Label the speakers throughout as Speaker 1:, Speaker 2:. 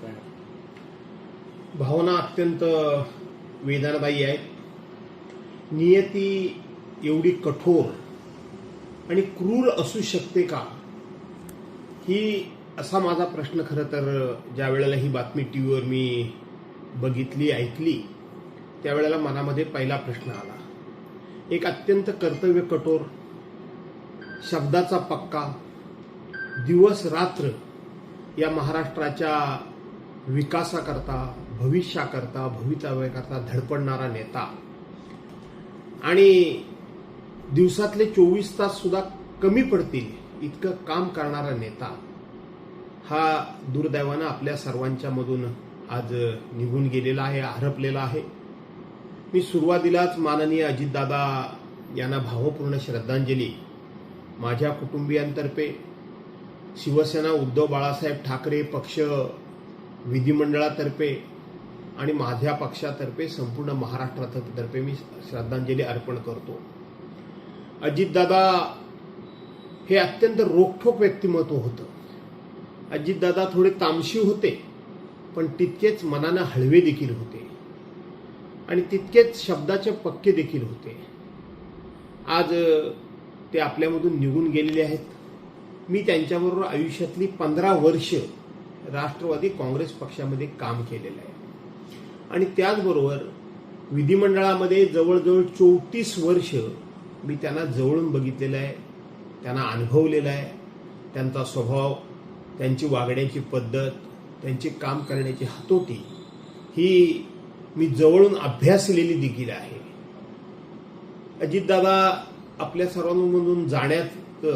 Speaker 1: काय?
Speaker 2: भावना अत्यंत वेदनादायी आहेत. नियती एवढी कठोर आणि क्रूर असू शकते का, ही असा माझा प्रश्न खरं तर ज्या वेळेला ही बातमी टीव्हीवर मी बघितली ऐकली त्यावेळेला मनामध्ये पहिला प्रश्न आला. एक अत्यंत कर्तव्य कठोर, शब्दाचा पक्का, दिवस रात्र या महाराष्ट्राच्या विकासाकरता, भविष्याकरता, भवितव्याकरता धडपडणारा नेता आणि दिवसातले 24 तास सुद्धा कमी पडतील इतकं काम करणारा नेता हा दुर्दैवानं आपल्या सर्वांच्या मधून आज निघून गेलेला आहे, हरपलेला आहे. मी सुरुवातीलाच माननीय अजितदादा यांना भावपूर्ण श्रद्धांजली माझ्या कुटुंबियांतर्फे, शिवसेना उद्धव बाळासाहेब ठाकरे पक्ष विधिमंडळातर्फे आणि माझ्या पक्षातर्फे संपूर्ण महाराष्ट्रातर्फे मी श्रद्धांजली अर्पण करतो. अजितदादा हे अत्यंत रोखठोक व्यक्तिमत्व होतं. अजितदादा थोडे तामशी होते, पण तितकेच मनानं हळवे देखील होते आणि तितकेच शब्दाचे पक्के देखील होते. आज ते आपल्यामधून निघून गेलेले आहेत. मी त्यांच्याबरोबर आयुष्यातली 15 वर्ष राष्ट्रवादी काँग्रेस पक्षामध्ये काम केलेलं आहे आणि त्याचबरोबर विधिमंडळामध्ये जवळजवळ 34 वर्ष मी त्यांना जवळून बघितलेलं आहे, त्यांना अनुभवलेलं आहे. त्यांचा स्वभाव, त्यांची वागण्याची पद्धत, त्यांची काम करण्याची हातोटी ही मी जवळून अभ्यासलेली देखील आहे. अजितदादा आपल्या सर्वांमधून जाण्यात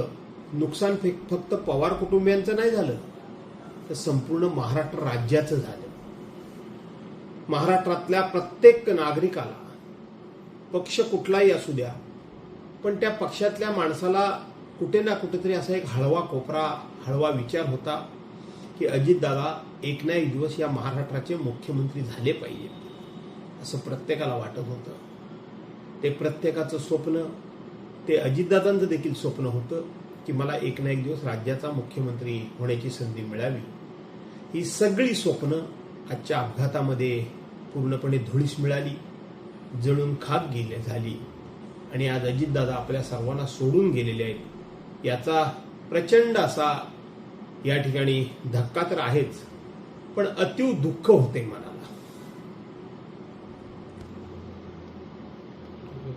Speaker 2: नुकसान फक्त पवार कुटुंबियांचं नाही झालं, तर संपूर्ण महाराष्ट्र राज्याचं झालं. महाराष्ट्रातल्या प्रत्येक नागरिकाला, पक्ष कुठलाही असू द्या, पण त्या पक्षातल्या माणसाला कुठे ना कुठेतरी असा एक हळवा कोपरा, हळवा विचार होता की अजितदादा एक ना एक दिवस या महाराष्ट्राचे मुख्यमंत्री झाले पाहिजे, असं प्रत्येकाला वाटत होतं. ते प्रत्येकाचं स्वप्न, ते अजितदादांचं देखील स्वप्न होतं की मला एक ना एक दिवस राज्याचा मुख्यमंत्री होण्याची संधी मिळावी. ही सगळी स्वप्न आजच्या अपघातामध्ये पूर्णपणे धुळीस मिळाली, जळून खाक झाली आणि आज अजितदादा आपल्या सर्वांना सोडून गेलेले आहेत. याचा प्रचंड असा या ठिकाणी धक्का तर आहेच, पण अतीव दुःख होते मला.